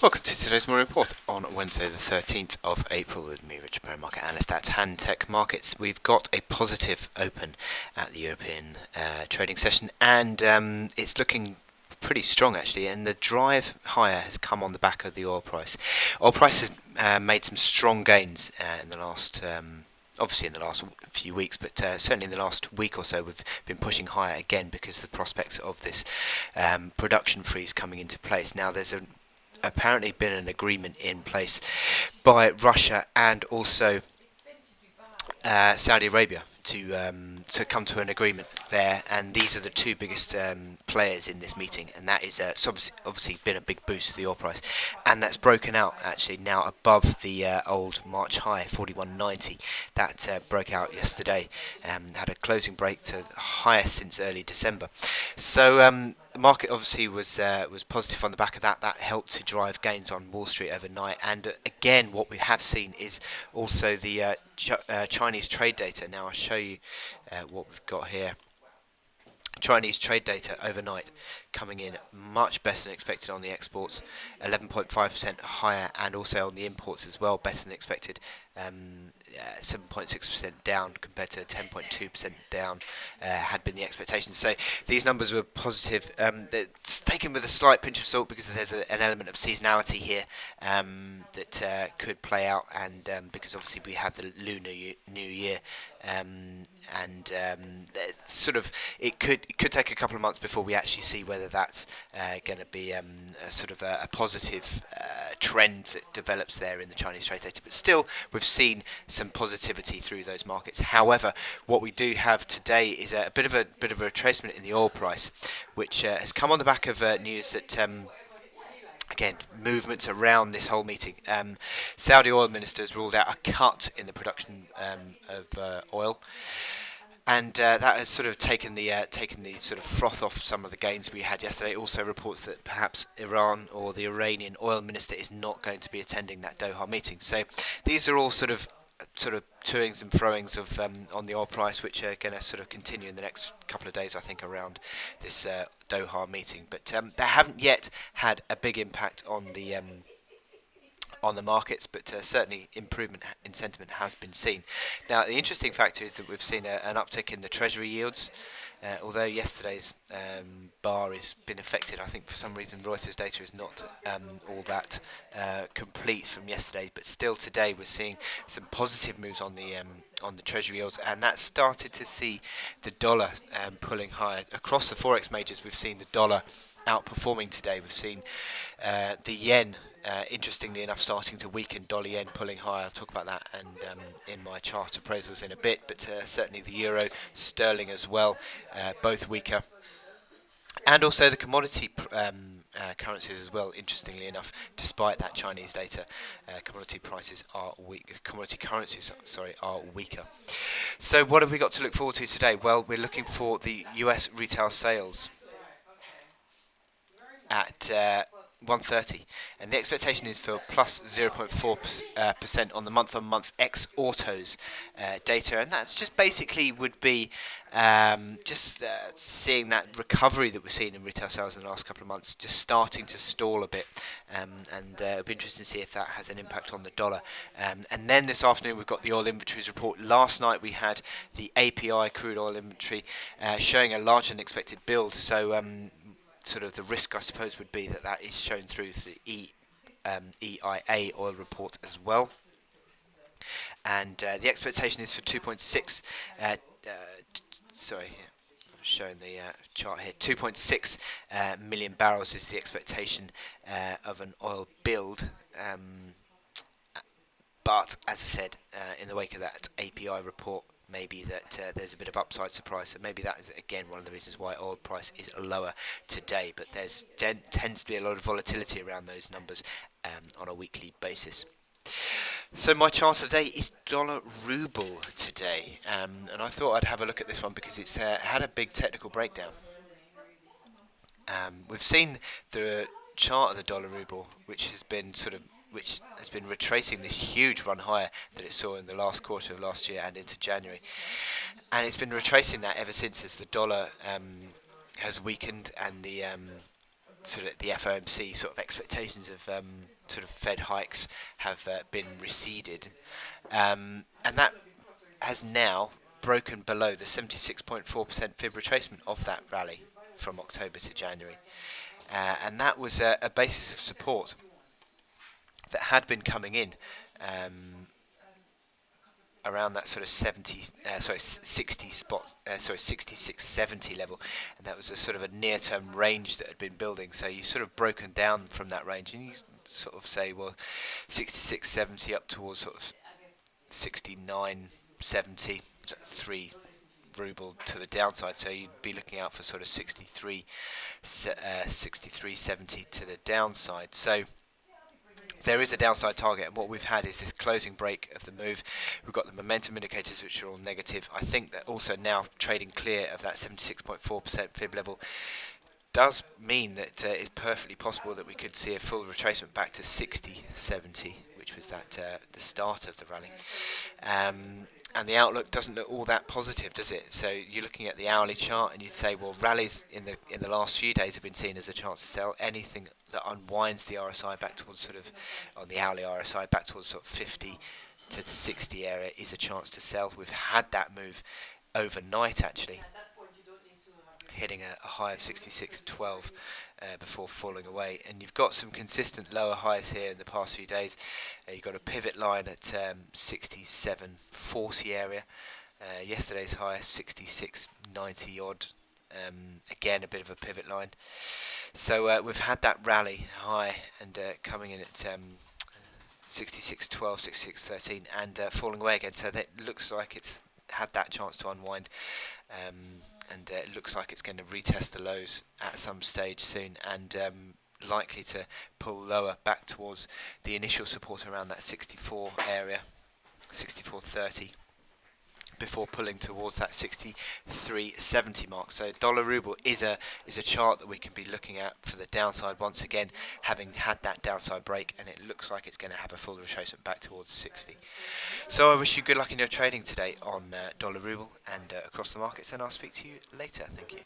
Welcome to today's morning report on Wednesday, the 13th of April, with me, Richard Perry, market analyst at Hand Tech Markets. We've got a positive open at the European trading session, and it's looking pretty strong actually. And the drive higher has come on the back of the oil price. Oil price has made some strong gains in the last. Obviously in the last few weeks, but certainly in the last week or so, we've been pushing higher again because of the prospects of this production freeze coming into place. Now, there's apparently been an agreement in place by Russia and also Saudi Arabia to come to an agreement there, and these are the two biggest players in this meeting, and that is obviously been a big boost to the oil price, and that's broken out actually now above the old March high 41.90 that broke out yesterday, had a closing break to the highest since early December. So the market obviously was positive on the back of that. That helped to drive gains on Wall Street overnight. And again, what we have seen is also the Chinese trade data. Now I'll show you what we've got here. Chinese trade data overnight coming in much better than expected on the exports, 11.5% higher, and also on the imports as well, better than expected. 7.6% down compared to 10.2% down had been the expectation. So these numbers were positive. It's taken with a slight pinch of salt because there's an element of seasonality here that could play out, and because obviously we had the Lunar New Year. Sort of it could take a couple of months before we actually see whether that's going to be a sort of a positive trend that develops there in the Chinese trade data. But still, we've seen some positivity through those markets. However, what we do have today is a bit of a retracement in the oil price, which has come on the back of news that. Again, movements around this whole meeting. Saudi oil ministers ruled out a cut in the production of oil, and that has sort of taken the sort of froth off some of the gains we had yesterday. Also, reports that perhaps Iran or the Iranian oil minister is not going to be attending that Doha meeting. So these are all sort of toings and froings of on the oil price, which are going to sort of continue in the next couple of days, I think, around this Doha meeting. But they haven't yet had a big impact on the markets, but certainly improvement in sentiment has been seen. Now, the interesting factor is that we've seen an uptick in the Treasury yields, although yesterday's bar has been affected. I think for some reason Reuters data is not all that complete from yesterday, but still today we're seeing some positive moves on the Treasury yields, and that started to see the dollar pulling higher across the forex majors. We've seen the dollar outperforming today. We've seen the yen, interestingly enough, starting to weaken. Dollar yen pulling higher. I'll talk about that and in my chart appraisals in a bit. But certainly the euro, sterling as well, both weaker. And also the commodity currencies as well. Interestingly enough, despite that Chinese data, commodity prices are weak. Commodity currencies, sorry, are weaker. So what have we got to look forward to today? Well, we're looking for the U.S. retail sales at 130, and the expectation is for plus 0.4% on the month-on-month ex-autos data, and that's just basically would be seeing that recovery that we've seen in retail sales in the last couple of months just starting to stall a bit, and it'll be interesting to see if that has an impact on the dollar. And then this afternoon we've got the oil inventories report. Last night we had the API crude oil inventory showing a larger than expected build, so sort of the risk, I suppose, would be that is shown through the EIA oil report as well. And the expectation is for 2.6. Sorry, I'm showing the chart here. 2.6 million barrels is the expectation of an oil build. But as I said, in the wake of that API report, maybe that there's a bit of upside surprise. So maybe that is again one of the reasons why oil price is lower today. But there's tends to be a lot of volatility around those numbers on a weekly basis. So my chart today is dollar ruble today, and I thought I'd have a look at this one because it's had a big technical breakdown. We've seen the chart of the dollar ruble, which has been retracing this huge run higher that it saw in the last quarter of last year and into January, and it's been retracing that ever since as the dollar has weakened and the sort of the FOMC sort of expectations of sort of Fed hikes have been receded, and that has now broken below the 76.4% fib retracement of that rally from October to January, and that was a basis of support that had been coming in. Around that sort of 60 spot, 6670 level, and that was a sort of a near-term range that had been building. So you sort of broken down from that range, and you sort of say, well, 6670 up towards sort of 6970, 3 ruble to the downside. So you'd be looking out for sort of 6370 to the downside. So there is a downside target, and what we've had is this closing break of the move. We've got the momentum indicators, which are all negative. I think that also now trading clear of that 76.4% fib level does mean that it's perfectly possible that we could see a full retracement back to 60.70, which was that the start of the rally. And the outlook doesn't look all that positive, does it? So you're looking at the hourly chart, and you'd say, well, rallies in the last few days have been seen as a chance to sell. Anything that unwinds the RSI back towards sort of, on the hourly RSI back towards sort of 50 to the 60 area is a chance to sell. We've had that move overnight actually, hitting a high of 66.12 before falling away, and you've got some consistent lower highs here in the past few days. You've got a pivot line at 67.40 area. Yesterday's high 66.90 odd. Again, a bit of a pivot line. So we've had that rally high and coming in at 66.12, 66.13, and falling away again. So that looks like it's had that chance to unwind. And it looks like it's going to retest the lows at some stage soon, and likely to pull lower back towards the initial support around that 64 area, 64.30, before pulling towards that 63.70 mark. So dollar ruble is a chart that we can be looking at for the downside once again, having had that downside break, and it looks like it's going to have a full retracement back towards 60. So I wish you good luck in your trading today on dollar ruble and across the markets, and I'll speak to you later. Thank you.